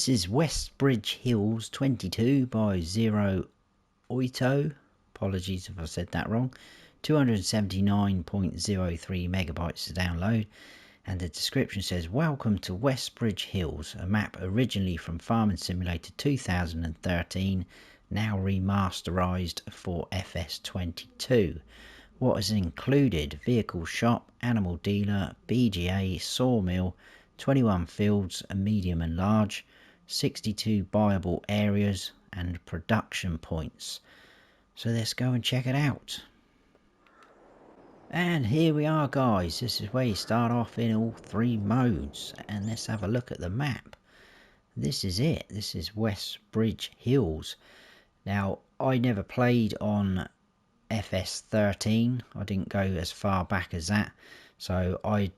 This is Westbridge Hills 22 by Zero Oito. Apologies if I said that wrong. 279.03 megabytes to download. And the description says, welcome to Westbridge Hills, a map originally from Farming Simulator 2013, now remasterized for FS22. What is included? Vehicle shop, animal dealer, BGA, sawmill, 21 fields, a medium and large, 62 buyable areas and production points. So let's go and check it out. And here we are, guys. This is where you start off in all three modes, and let's have a look at the map. This is it. This is Westbridge Hills. Now, I never played on FS13. I didn't go as far back as that, so I'm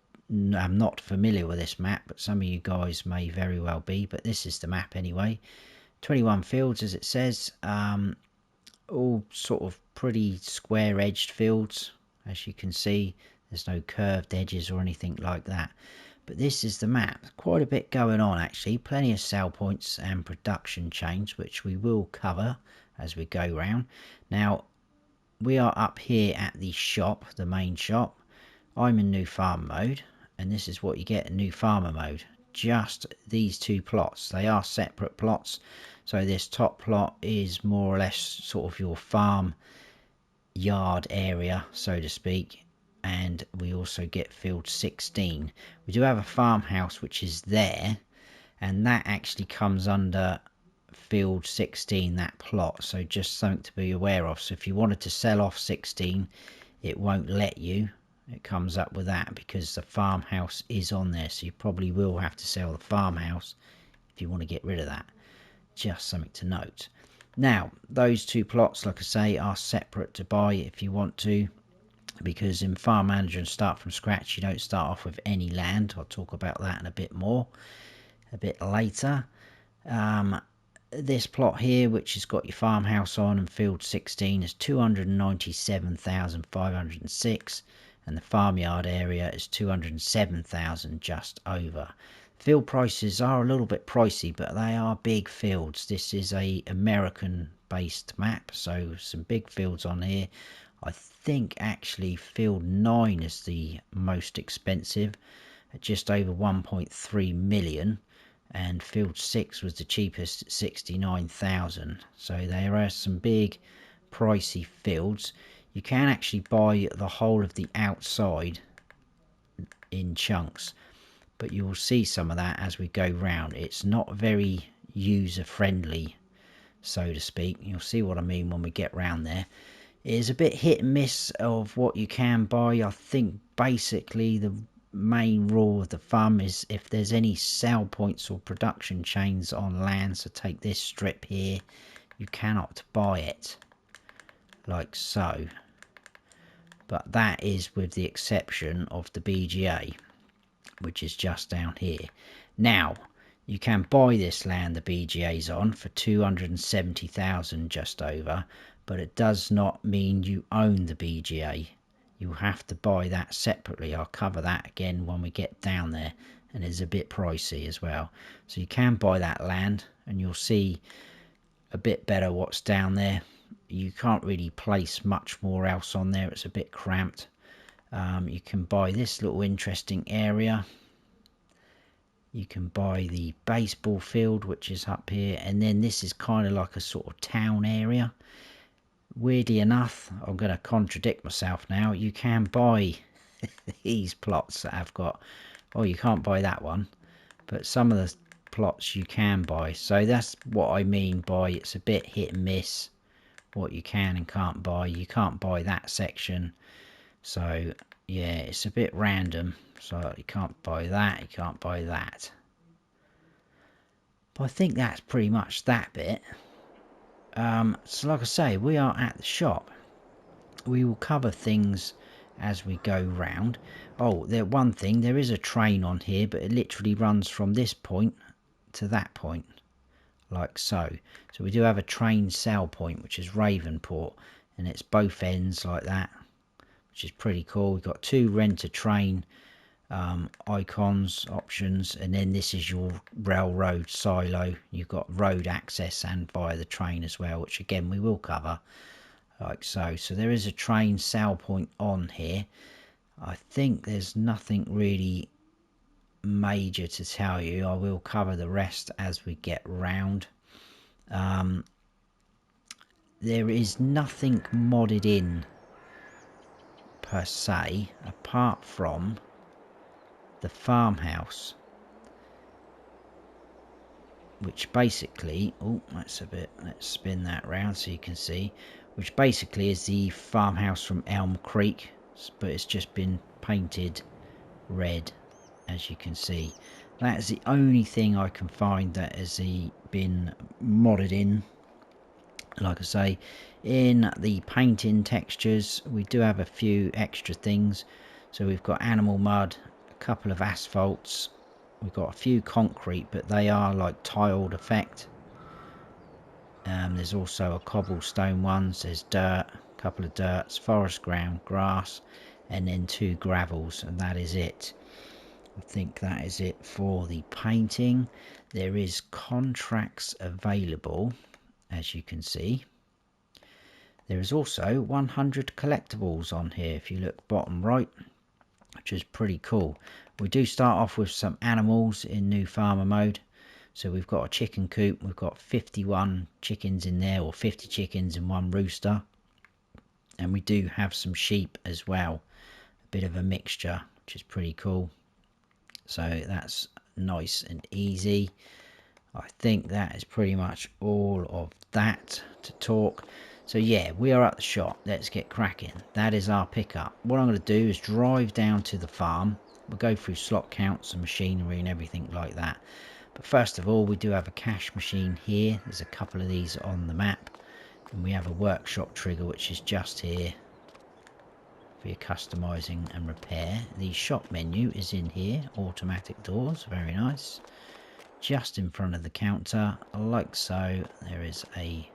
not familiar with this map, but some of you guys may very well be. But this is the map anyway. 21 fields, as it says, all sort of pretty square edged fields. As you can see, there's no curved edges or anything like that. But this is the map. Quite a bit going on actually. Plenty of sell points and production chains, which we will cover as we go round. Now, we are up here at the shop, the main shop. I'm in new farm mode, and this is what you get in new farmer mode. Just these two plots. They are separate plots. So this top plot is more or less sort of your farm yard area, so to speak, and we also get field 16. We do have a farmhouse which is there, and that actually comes under field 16, that plot, so just something to be aware of. So if you wanted to sell off 16, it won't let you. It comes up with that because the farmhouse is on there, so you probably will have to sell the farmhouse if you want to get rid of that. Just something to note. Now, those two plots, like I say, are separate to buy if you want to, because in Farm Manager and Start From Scratch, you don't start off with any land. I'll talk about that in a bit more, a bit later. This plot here, which has got your farmhouse on and field 16, is 297,506, and the farmyard area is 207,000, just over. Field prices are a little bit pricey, but they are big fields. This is a American based map, so some big fields on here. I think actually field 9 is the most expensive at just over 1.3 million, and field 6 was the cheapest at 69,000. So there are some big pricey fields. You can actually buy the whole of the outside in chunks, but you will see some of that as we go round. It's not very user friendly, so to speak. You'll see what I mean when we get round there. It is a bit hit and miss of what you can buy. I think basically the main rule of the thumb is if there's any sell points or production chains on land, so take this strip here, you cannot buy it like so. But that is with the exception of the BGA, which is just down here. Now, you can buy this land the BGA's on for 270,000, just over, but it does not mean you own the BGA. You have to buy that separately. I'll cover that again when we get down there, and it's a bit pricey as well. So you can buy that land, and you'll see a bit better what's down there. You can't really place much more else on there. It's a bit cramped. You can buy this little interesting area. You can buy the baseball field, which is up here, and then this is kind of like a sort of town area. Weirdly enough, I'm going to contradict myself now, you can buy these plots that I've got. Well, you can't buy that one, but some of the plots you can buy. So that's what I mean by it's a bit hit and miss what you can and can't buy. You can't buy that section, so yeah, it's a bit random. So you can't buy that, you can't buy that. But I think that's pretty much that bit. So like I say, we are at the shop. We will cover things as we go round. Oh, one thing, there is a train on here, but it literally runs from this point to that point, like so. So we do have a train sell point, which is Ravenport, and it's both ends like that, which is pretty cool. We've got two rent-a-train icons, options, and then this is your railroad silo. You've got road access and via the train as well, which again we will cover like so. So there is a train sell point on here. I think there's nothing really major to tell you. I will cover the rest as we get round. There is nothing modded in per se apart from the farmhouse, which basically, oh, that's a bit, let's spin that round so you can see, which basically is the farmhouse from Elm Creek, but it's just been painted red, as you can see. That is the only thing I can find that has been modded in. Like I say, in the painting textures we do have a few extra things. So we've got animal mud, a couple of asphalts, we've got a few concrete, but they are like tiled effect. There's also a cobblestone ones, there's dirt, a couple of dirts, forest ground, grass, and then 2 gravels, and that is it. I think that is it for the painting. There is contracts available, as you can see. There is also 100 collectibles on here if you look bottom right, which is pretty cool. We do start off with some animals in new farmer mode. So we've got a chicken coop, we've got 51 chickens in there, or 50 chickens and 1 rooster. And we do have some sheep as well, a bit of a mixture, which is pretty cool. So that's nice and easy. I think that is pretty much all of that to talk. So yeah, we are at the shop. Let's get cracking. That is our pickup. What I'm going to do is drive down to the farm. We'll go through slot counts and machinery and everything like that. But first of all, we do have a cash machine here. There's a couple of these on the map. And we have a workshop trigger, which is just here for your customizing and repair. The shop menu is in here. Automatic doors, very nice. Just in front of the counter, like so, there is a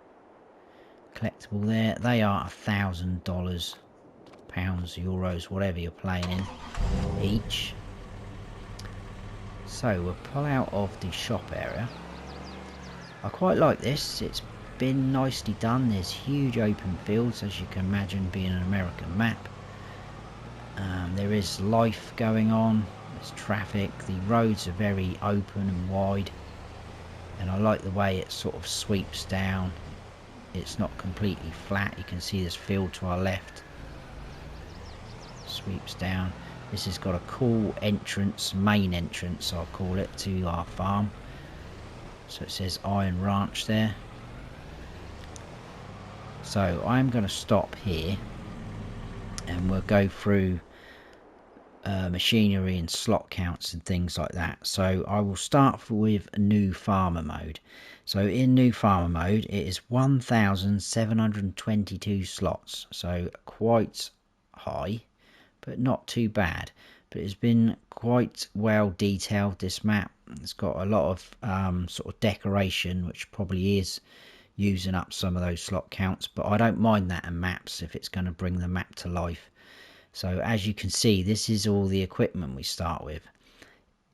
collectible there. They are $1,000, pounds, euros, whatever you're playing in, each. So we'll pull out of the shop area. I quite like this. It's been nicely done. There's huge open fields, as you can imagine, being an American map. There is life going on. There's traffic. The roads are very open and wide, and I like the way it sort of sweeps down. It's not completely flat. You can see this field to our left. Sweeps down. This has got a cool entrance, main entrance I'll call it, to our farm. So it says Iron Ranch there. So I'm going to stop here and we'll go through machinery and slot counts and things like that. So I will start with new farmer mode. So in new farmer mode it is 1,722 slots, so quite high, but not too bad. But it's been quite well detailed, this map. It's got a lot of sort of decoration, which probably is using up some of those slot counts, but I don't mind that in maps if it's going to bring the map to life. So as you can see, this is all the equipment we start with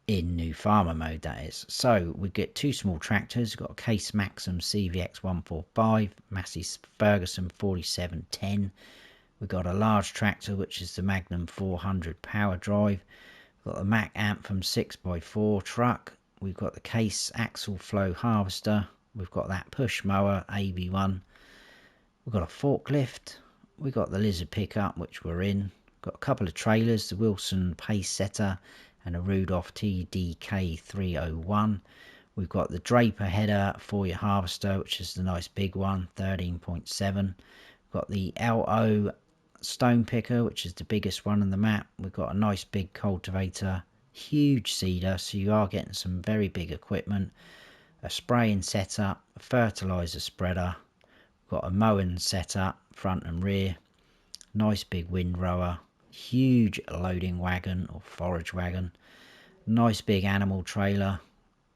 in new farmer mode, that is. So we get 2 small tractors. We've got a Case Maxim CVX 145, Massey Ferguson 4710. We've got a large tractor, which is the Magnum 400 power drive. We've got the Mack Anthem 6x4 truck. We've got the Case Axle Flow harvester. We've got that push mower AB1. We've got a forklift. We've got the Lizard pickup, which we're in. Got a couple of trailers, the Wilson Pace Setter and a Rudolph TDK 301. We've got the Draper header for your harvester, which is the nice big one, 13.7. We've got the LO stone picker, which is the biggest one on the map. We've got a nice big cultivator, huge seeder, so you are getting some very big equipment. A spraying setup, a fertilizer spreader. We've got a mowing setup, front and rear. Nice big windrower. Huge loading wagon or forage wagon. Nice big animal trailer.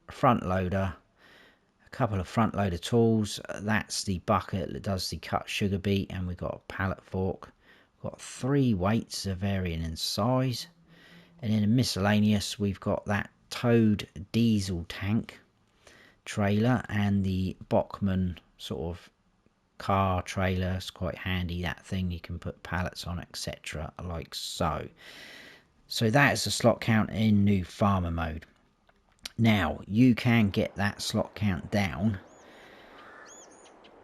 A front loader. A couple of front loader tools. That's the bucket that does the cut sugar beet, and we've got a pallet fork. We've got 3 weights of varying in size. And in a miscellaneous, we've got that towed diesel tank trailer and the Bachmann sort of car trailer. It's quite handy, that thing. You can put pallets on, etc., like so. So that is the slot count in new farmer mode. Now you can get that slot count down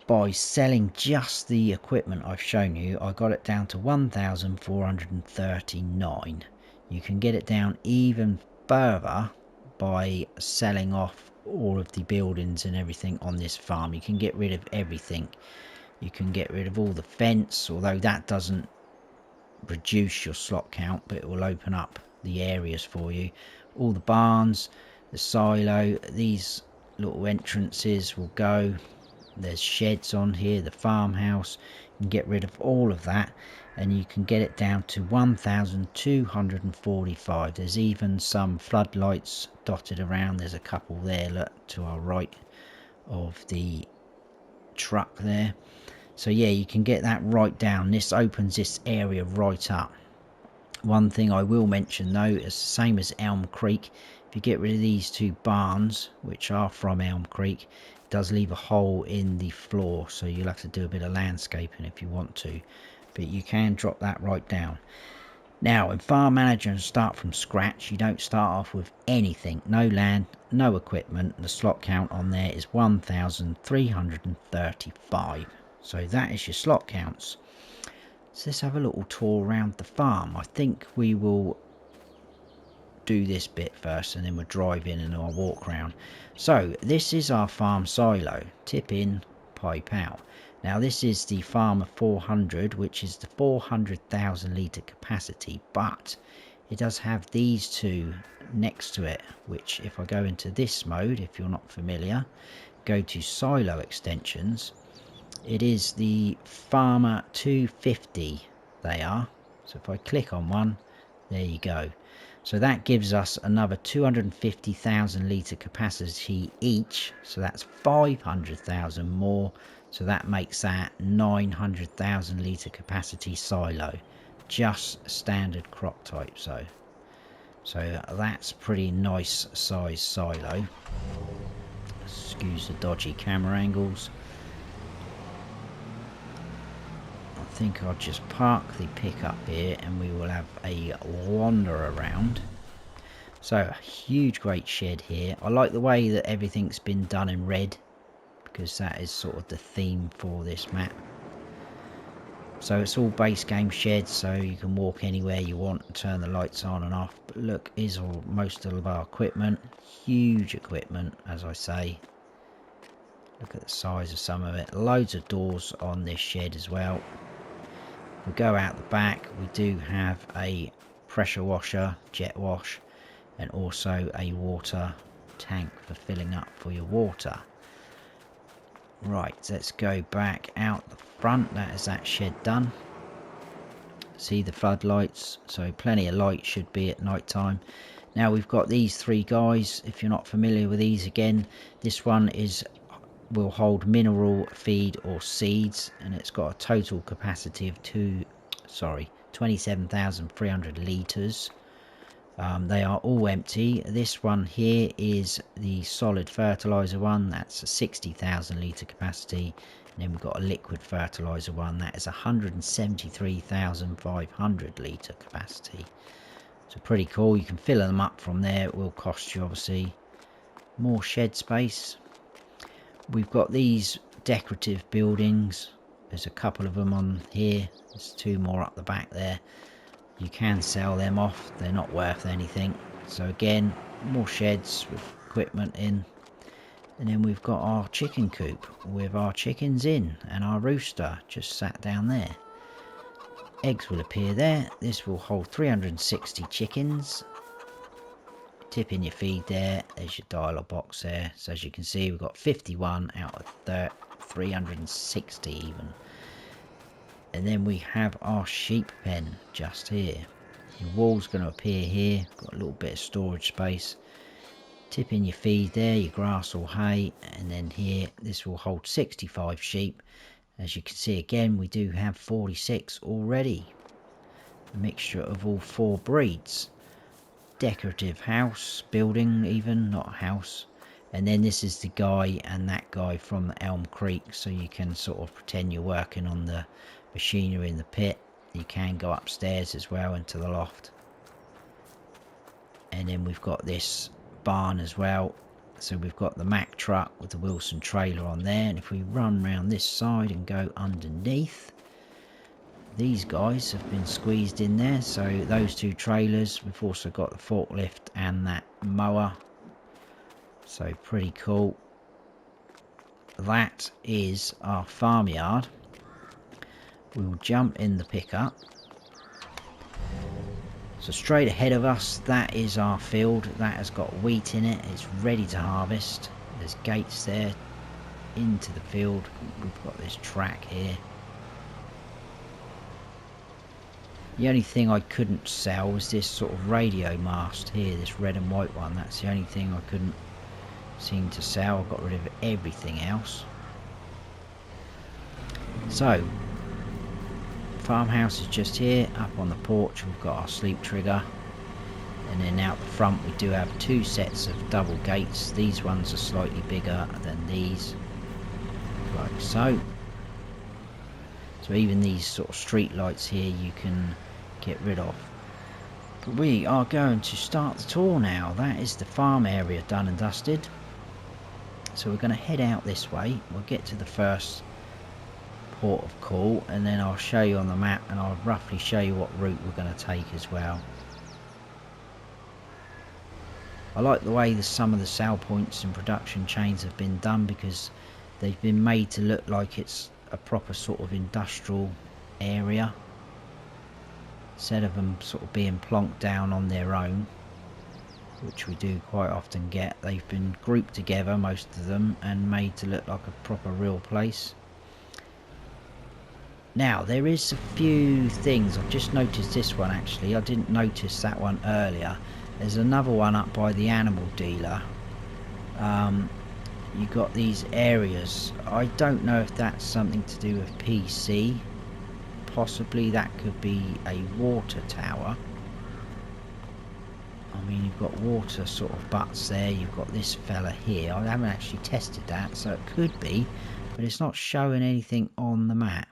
by selling just the equipment I've shown you. I got it down to 1,439. You can get it down even further by selling off all of the buildings and everything on this farm. You can get rid of everything. You can get rid of all the fence, although that doesn't reduce your slot count, but it will open up the areas for you. All the barns, the silo, these little entrances will go. There's sheds on here, the farmhouse. You can get rid of all of that and you can get it down to 1,245. There's even some floodlights dotted around. There's a couple there, look, to our right of the truck there. So yeah, you can get that right down. This opens this area right up. One thing I will mention though, is the same as Elm Creek. If you get rid of these two barns, which are from Elm Creek, it does leave a hole in the floor, so you'll have to do a bit of landscaping if you want to, but you can drop that right down. Now in Farm Manager and start from scratch, you don't start off with anything, no land, no equipment. The slot count on there is 1,335. So that is your slot counts. So let's have a little tour around the farm. I think we will do this bit first and then we'll drive in and I'll walk around. So this is our farm silo. Tip in, pipe out. Now this is the Farmer 400, which is the 400,000 litre capacity, but it does have these two next to it, which if I go into this mode, if you're not familiar, go to silo extensions. It is the Farmer 250 they are. So if I click on one, there you go. So that gives us another 250,000 litre capacity each. So that's 500,000 more. So that makes that 900,000 litre capacity silo. Just standard crop type. So that's pretty nice size silo. Excuse the dodgy camera angles. I think I'll just park the pickup here and we will have a wander around. So a huge great shed here. I like the way that everything's been done in red, because that is sort of the theme for this map. So it's all base game sheds, so you can walk anywhere you want and turn the lights on and off. But look, is all most of our equipment. Huge equipment, as I say. Look at the size of some of it. Loads of doors on this shed as well. We go out the back, we do have a pressure washer, jet wash, and also a water tank for filling up for your water. Right, let's go back out the front. That is that shed done. See the floodlights, so plenty of light should be at night time. Now we've got these three guys. If you're not familiar with these, again, this one will hold mineral feed or seeds, and it's got a total capacity of 27,300 litres. They are all empty. This one here is the solid fertilizer one. That's a 60,000 litre capacity. And then we've got a liquid fertilizer one. That is 173,500 litre capacity. So pretty cool. You can fill them up from there. It will cost you obviously more shed space. We've got these decorative buildings. There's a couple of them on here. There's two more up the back there. You can sell them off. They're not worth anything. So again, more sheds with equipment in. And then we've got our chicken coop with our chickens in, and our rooster just sat down there. Eggs will appear there. This will hold 360 chickens. Tip in your feed there. There's your dialogue box there. So as you can see, we've got 51 out of 360 even. And then we have our sheep pen just here. The wall's going to appear here. Got a little bit of storage space. Tip in your feed there, your grass or hay. And then here, this will hold 65 sheep. As you can see again, we do have 46 already. A mixture of all four breeds. decorative house, building even, not a house. And then this is the guy and that guy from Elm Creek, so you can sort of pretend you're working on the machinery in the pit. You can go upstairs as well into the loft. And then we've got this barn as well. So we've got the Mack truck with the Wilson trailer on there. And if we run around this side and go underneath, these guys have been squeezed in there. So those two trailers, we've also got the forklift and that mower. So pretty cool. That is our farmyard. We'll jump in the pickup. So straight ahead of us, that is our field. That has got wheat in it. It's ready to harvest. There's gates there into the field. We've got this track here. The only thing I couldn't sell was this sort of radio mast here, this red and white one. That's the only thing I couldn't seem to sell. I got rid of everything else. So farmhouse is just here. Up on the porch we've got our sleep trigger, and then out the front we do have two sets of double gates. These ones are slightly bigger than these, like so. So even these sort of street lights here you can get rid of. But we are going to start the tour now. That is the farm area done and dusted. So we're going to head out this way. We'll get to the first port of call, and then I'll show you on the map, and I'll roughly show you what route we're going to take as well. I like the way some of the sale points and production chains have been done, because they've been made to look like it's a proper sort of industrial area, instead of them sort of being plonked down on their own, which we do quite often get. They've been grouped together, most of them, and made to look like a proper real place. Now there is a few things. I've just noticed this one actually. I didn't notice that one earlier. There's another one up by the animal dealer. You got these areas. I don't know if that's something to do with PC. Possibly that could be a water tower. I mean, you've got water sort of butts there. You've got this fella here. I haven't actually tested that, so it could be, but it's not showing anything on the map.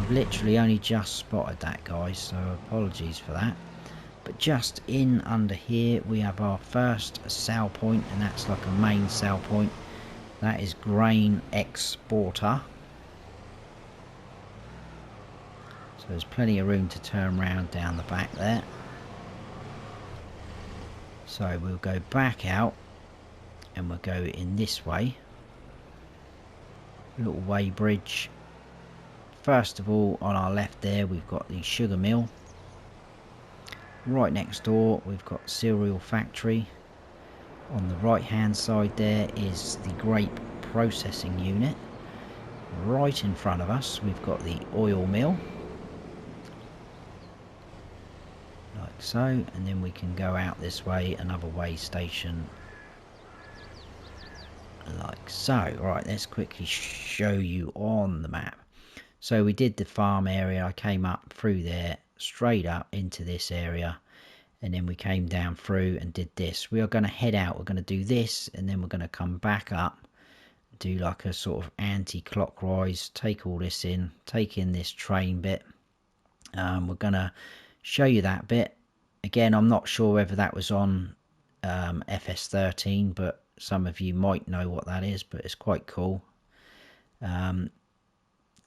I've literally only just spotted that, guys, so apologies for that. But just in under here we have our first sale point, and that's like a main sale point. That is grain exporter. So there's plenty of room to turn around down the back there. So we'll go back out and we'll go in this way. Little weighbridge. First of all, on our left there we've got the sugar mill. Right next door we've got cereal factory. On the right hand side there is the grape processing unit. Right in front of us we've got the oil mill, like so, and then we can go out this way, another weigh station, like so. Right, let's quickly show you on the map. So we did the farm area. I came up through there, straight up into this area, and then we came down through and did this. We are going to head out. We're going to do this, and then we're going to come back up, do like a sort of anti-clockwise, take all this in, take in this train bit. We're going to show you that bit. Again, I'm not sure whether that was on FS13, but some of you might know what that is, but it's quite cool.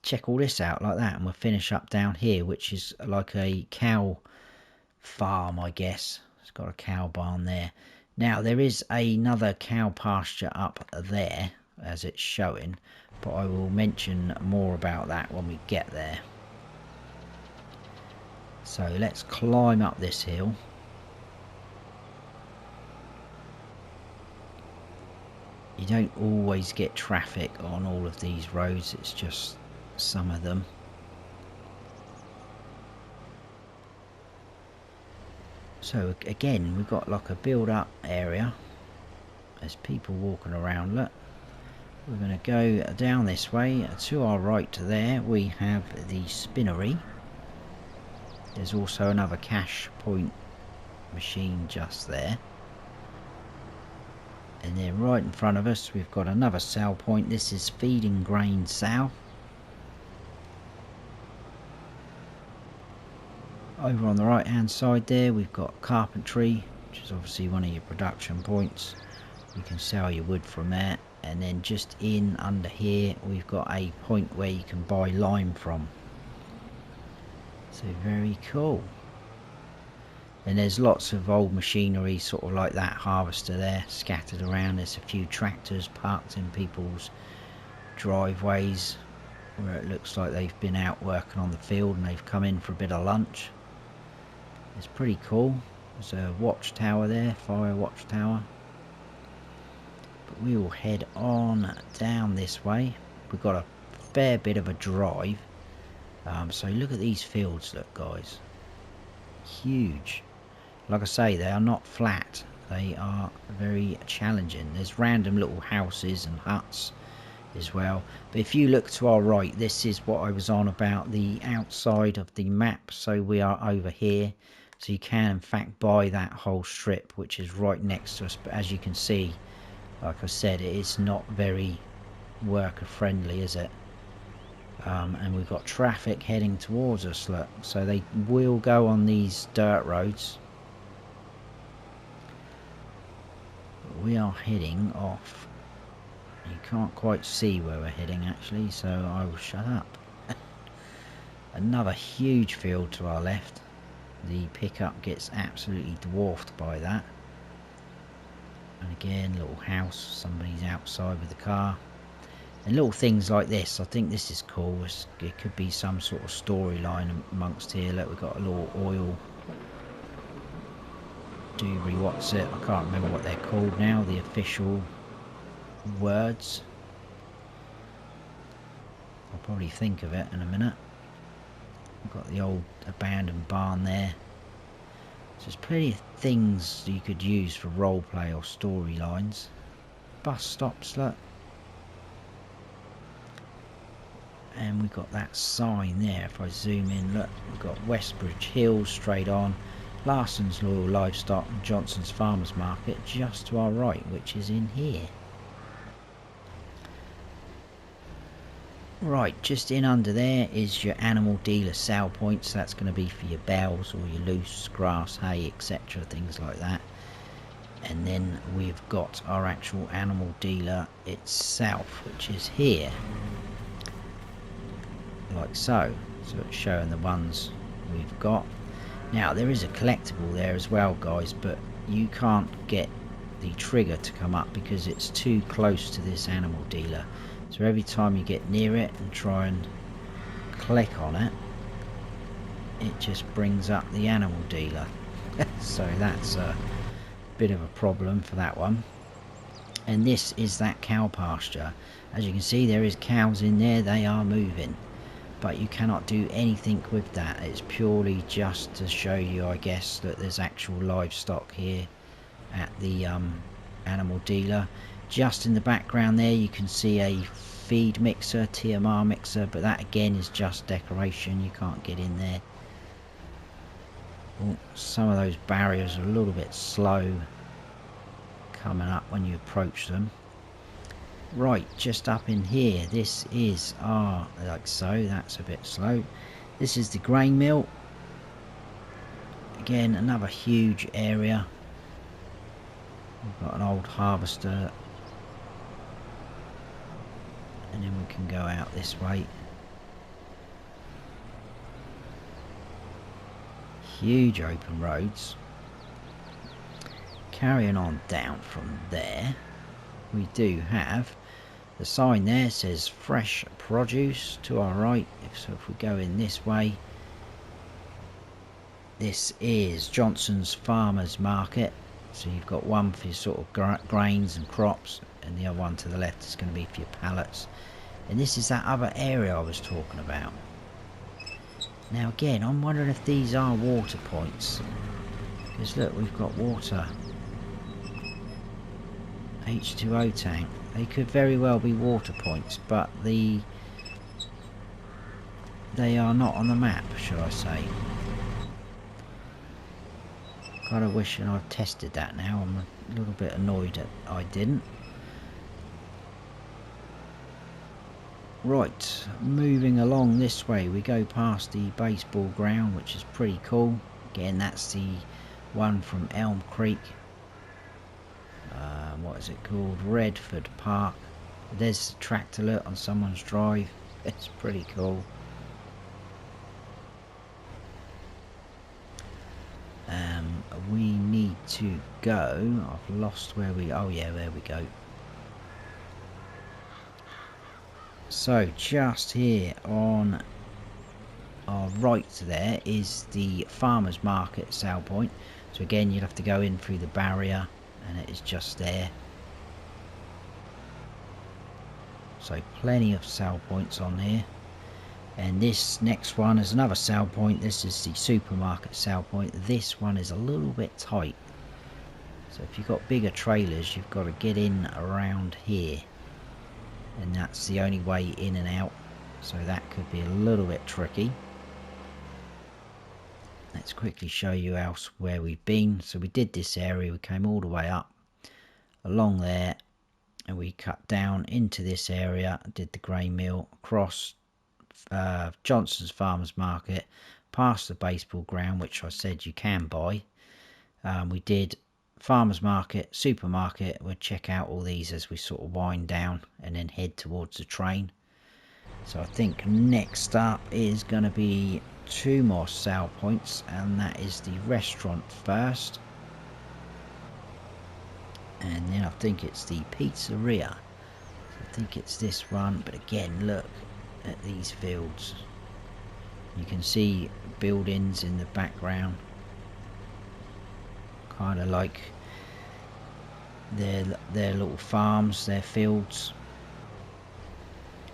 Check all this out like that, and we'll finish up down here, which is like a cow farm, I guess. It's got a cow barn there. Now there is another cow pasture up there as it's showing, but I will mention more about that when we get there. So let's climb up this hill. You don't always get traffic on all of these roads, it's just some of them. So again, we've got like a build up area. There's people walking around. Look, we're going to go down this way. To our right there we have the spinnery. There's also another cash point machine just there. And then right in front of us we've got another sow point. This is feeding grain sow. Over on the right hand side there we've got carpentry, which is obviously one of your production points. You can sell your wood from there. And then just in under here we've got a point where you can buy lime from. So very cool. And there's lots of old machinery, sort of like that harvester there, scattered around. There's a few tractors parked in people's driveways where it looks like they've been out working on the field and they've come in for a bit of lunch. It's pretty cool. There's a watchtower there, fire watchtower. But we will head on down this way. We've got a fair bit of a drive. So look at these fields, look guys. Huge. Like I say, they are not flat. They are very challenging. There's random little houses and huts as well. But if you look to our right, this is what I was on about, the outside of the map. So we are over here. So you can in fact buy that whole strip, which is right next to us. But as you can see, like I said, it is not very worker friendly, is it? And we've got traffic heading towards us, look. So they will go on these dirt roads. But we are heading off. You can't quite see where we're heading actually, so I will shut up. Another huge field to our left. The pickup gets absolutely dwarfed by that. And again, little house, somebody's outside with the car. And little things like this, I think this is cool. It could be some sort of storyline amongst here. Look, we've got a little oil doobry, what's it? I can't remember what they're called now, the official words. I'll probably think of it in a minute. We've got the old abandoned barn there. So there's plenty of things you could use for roleplay or storylines. Bus stops, look. And we've got that sign there. If I zoom in, look, we've got Westbridge Hills straight on, Larson's Loyal Livestock and Johnson's Farmers Market just to our right, which is in here. Right, just in under there is your animal dealer sale points. That's going to be for your bells or your loose grass, hay, etc., things like that. And then we've got our actual animal dealer itself, which is here, like so. So it's showing the ones we've got. Now there is a collectible there as well, guys, but you can't get the trigger to come up because it's too close to this animal dealer. So every time you get near it and try and click on it, it just brings up the animal dealer. So that's a bit of a problem for that one. And this is that cow pasture. As you can see, there is cows in there, they are moving, but you cannot do anything with that. It's purely just to show you, I guess, that there's actual livestock here at the animal dealer. Just in the background there you can see a feed mixer, TMR mixer, but that again is just decoration. You can't get in there. Oh, some of those barriers are a little bit slow coming up when you approach them. Right, just up in here, this is our, like so, that's a bit slow. This is the grain mill. Again, another huge area. We've got an old harvester. And then we can go out this way. Huge open roads. Carrying on down from there, we do have the sign there, says fresh produce to our right. So if we go in this way, this is Johnson's Farmers Market. So you've got one for your sort of grains and crops, and the other one to the left is going to be for your pallets. And this is that other area I was talking about. Now again, I'm wondering if these are water points, because look, we've got water, H2O tank. They could very well be water points, but they are not on the map, shall I say. Kind of wishing I'd tested that now. I'm a little bit annoyed that I didn't. Right, moving along this way, we go past the baseball ground, which is pretty cool. Again, that's the one from Elm Creek. What is it called? Redford Park. There's a tractor alert on someone's drive. It's pretty cool. We need to go. I've lost where we... Oh yeah, there we go. So just here on our right there is the farmers market sale point. So again, you'd have to go in through the barrier, and it is just there. So plenty of sale points on here. And this next one is another sale point. This is the supermarket sale point. This one is a little bit tight. So if you've got bigger trailers, you've got to get in around here. And that's the only way in and out. So that could be a little bit tricky. Let's quickly show you else where we've been. So we did this area. We came all the way up along there. And we cut down into this area. Did the grain mill. Across Johnson's Farmers Market, past the baseball ground, which I said you can buy. We did Farmers Market, Supermarket. We'll check out all these as we sort of wind down and then head towards the train. So I think next up is going to be 2 more sale points, and that is the restaurant first, and then I think it's the pizzeria. So I think it's this one, but again, look at these fields. You can see buildings in the background, kind of like their little farms, their fields,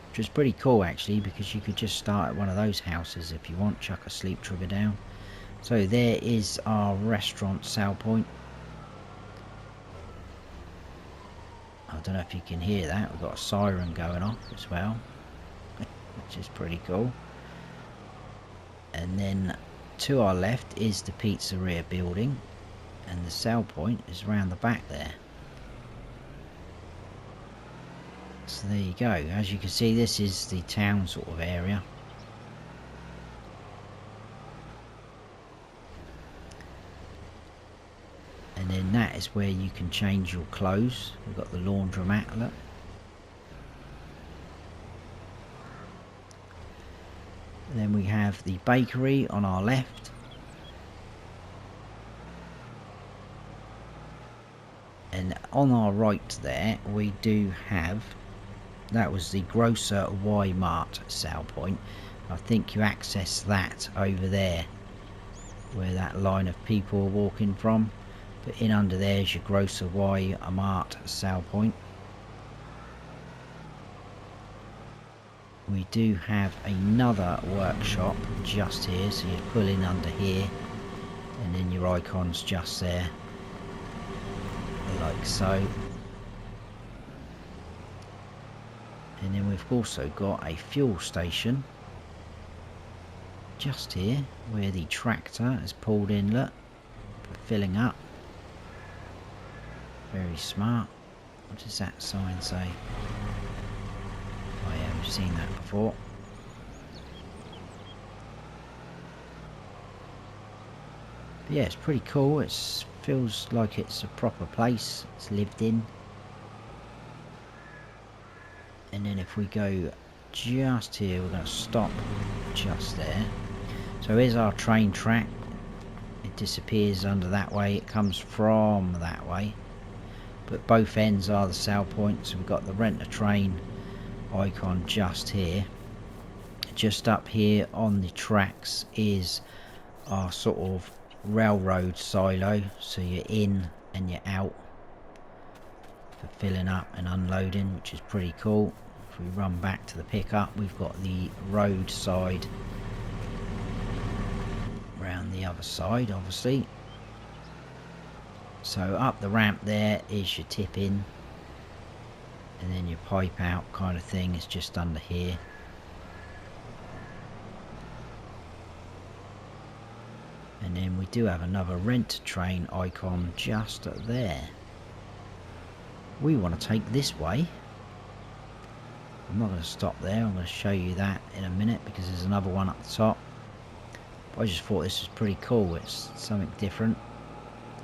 which is pretty cool actually, because you could just start at one of those houses if you want, chuck a sleep trigger down. So there is our restaurant sale point. I don't know if you can hear that, we've got a siren going off as well, which is pretty cool. And then to our left is the pizzeria building, and the sale point is around the back there. So there you go. As you can see, this is the town sort of area. And then that is where you can change your clothes. We've got the laundromat, look. And then we have the bakery on our left. And on our right there, we do have, that was the Grocer Y Mart sale point. I think you access that over there, where that line of people are walking from. But in under there is your Grocer Y Mart sale point. We do have another workshop just here, so you pull in under here, and then your icon's just there, like so. And then we've also got a fuel station just here, where the tractor is pulled in, look, for filling up. Very smart. What does that sign say? Oh yeah, we've seen that before. But yeah, it's pretty cool. It feels like it's a proper place. It's lived in. And then if we go just here, we're going to stop just there. So here's our train track. It disappears under that way. It comes from that way. But both ends are the sale points. We've got the rent a train icon just here. Just up here on the tracks is our sort of railroad silo. So you're in and you're out for filling up and unloading, which is pretty cool. If we run back to the pickup, we've got the road side around the other side, obviously. So up the ramp there is your tip in, and then your pipe out kind of thing is just under here. And then we do have another rent train icon just there. We want to take this way. I'm not going to stop there, I'm going to show you that in a minute because there's another one up the top. But I just thought this was pretty cool, it's something different.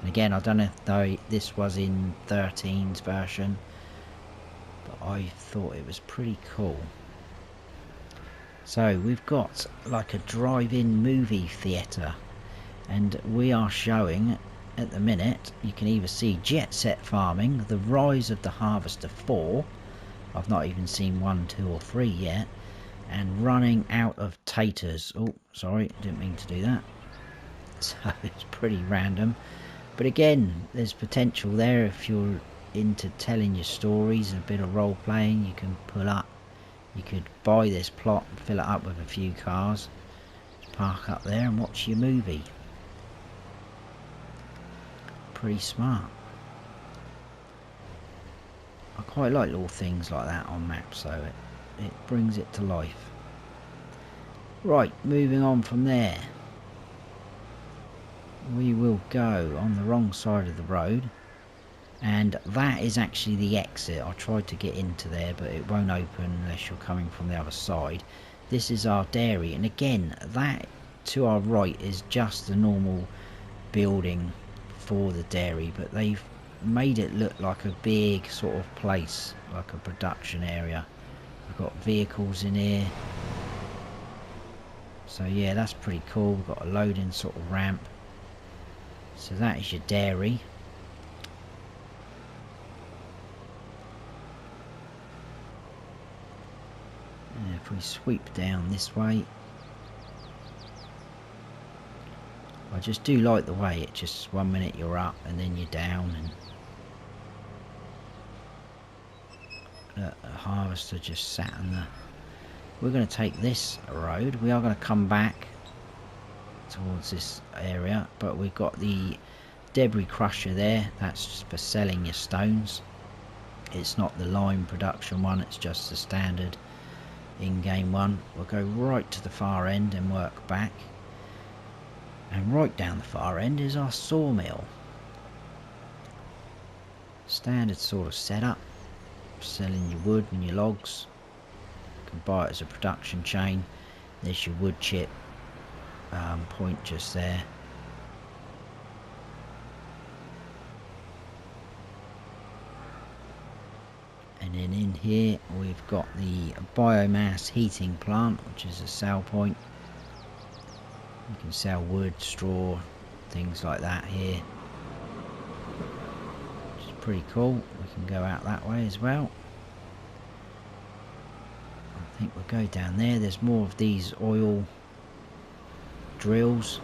And again, I don't know if this was in 13's version, but I thought it was pretty cool. So we've got like a drive-in movie theatre, and we are showing at the minute, you can either see Jet Set Farming, The Rise of the Harvester 4, I've not even seen 1, 2 or 3 yet, and Running Out of Taters. Oh, sorry, didn't mean to do that. So it's pretty random. But again, there's potential there if you're into telling your stories and a bit of role playing. You can pull up, you could buy this plot and fill it up with a few cars. Just park up there and watch your movie. Pretty smart. I quite like little things like that on maps, so it brings it to life. Right, moving on from there. We will go on the wrong side of the road, and that is actually the exit. I tried to get into there, but it won't open unless you're coming from the other side. This is our dairy, and again, that to our right is just the normal building for the dairy, but they've made it look like a big sort of place, like a production area. We've got vehicles in here, so yeah, that's pretty cool. We've got a loading sort of ramp. So that is your dairy. And if we sweep down this way, I just do like the way it just 1 minute you're up and then you're down, and the harvester just sat on the... We're going to take this road. We are going to come back towards this area, but we've got the debris crusher there. That's just for selling your stones. It's not the lime production one, it's just the standard in-game one. We'll go right to the far end and work back, and right down the far end is our sawmill. Standard sort of setup, selling your wood and your logs. You can buy it as a production chain. There's your wood chip point just there. And then in here we've got the biomass heating plant, which is a sell point. You can sell wood, straw, things like that here, which is pretty cool. We can go out that way as well. I think we'll go down there. There's more of these oil drills.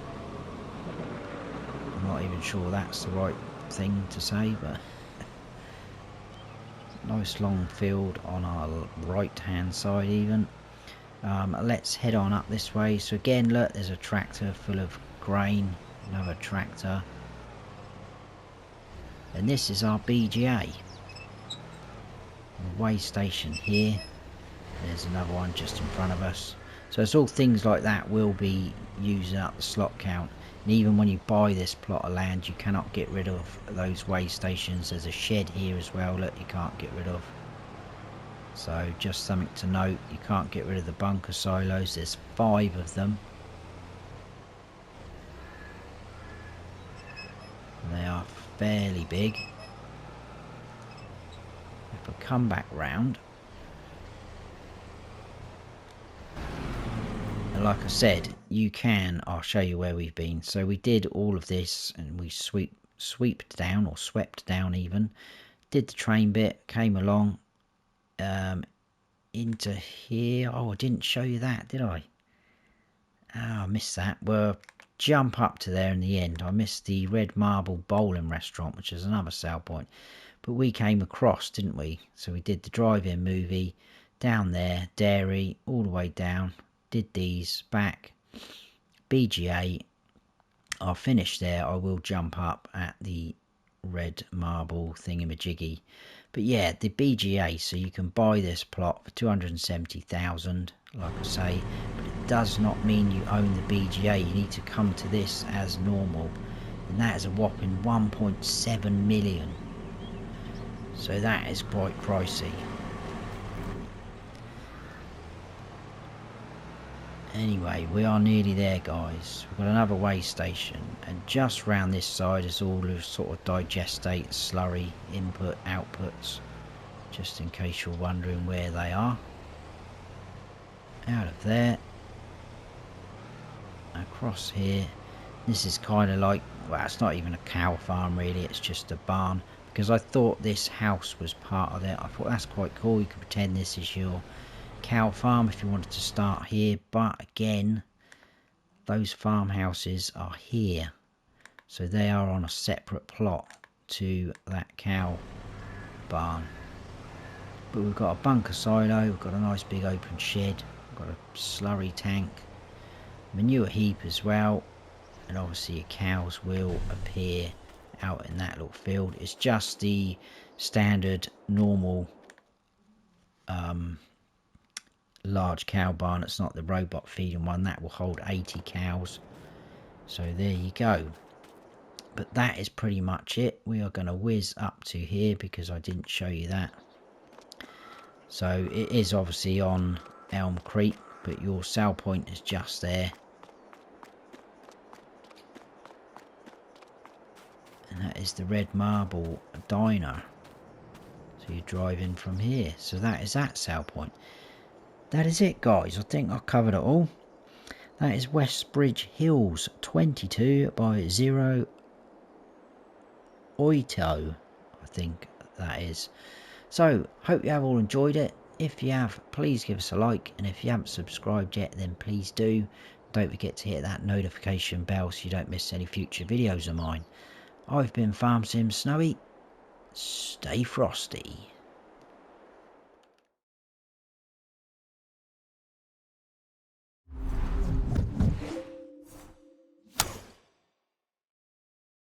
I'm not even sure that's the right thing to say, but nice long field on our right hand side even. Let's head on up this way. So again, look, there's a tractor full of grain, another tractor, and this is our BGA. The weigh station here. There's another one just in front of us. So it's all things like that will be using up the slot count. And even when you buy this plot of land, you cannot get rid of those weigh stations. There's a shed here as well that you can't get rid of. So just something to note, you can't get rid of the bunker silos. There's 5 of them. They are fairly big. If we come back round, and like I said, you can, I'll show you where we've been. So we did all of this and we swept down, or swept down even, did the train bit, came along into here. Oh, I didn't show you that, did I? Oh, I missed that. We'll jump up to there in the end. I missed the Red Marble Bowling Restaurant, which is another sale point. But we came across, didn't we? So we did the drive-in movie down there, dairy, all the way down. Did these back, BGA. I'll finish there. I will jump up at the Red Marble thingamajiggy. But yeah, the BGA, so you can buy this plot for 270,000, like I say, but does not mean you own the BGA. You need to come to this as normal, and that is a whopping 1.7 million. So that is quite pricey. Anyway, we are nearly there, guys. We've got another way station, and just round this side is all the sort of digestate, slurry, input, outputs, just in case you're wondering where they are. Out of there, across here. This is kind of like, well, it's not even a cow farm really, it's just a barn, because I thought this house was part of it. I thought that's quite cool. You could pretend this is your cow farm if you wanted to start here, but again, those farmhouses are here, so they are on a separate plot to that cow barn. But we've got a bunker silo, we've got a nice big open shed, we've got a slurry tank, manure heap as well, and obviously your cows will appear out in that little field. It's just the standard normal large cow barn. It's not the robot feeding one that will hold 80 cows. So there you go. But that is pretty much it. We are going to whiz up to here because I didn't show you that. So it is obviously on Elm Creek, but your sell point is just there. And that is the Red Marble Diner. So you drive in from here. So that is that sell point. That is it, guys. I think I've covered it all. That is Westbridge Hills 22 by Zero Oito, I think that is. So, hope you have all enjoyed it. If you have, please give us a like. And if you haven't subscribed yet, then please do. Don't forget to hit that notification bell so you don't miss any future videos of mine. I've been Farm Sim Snowy. Stay frosty.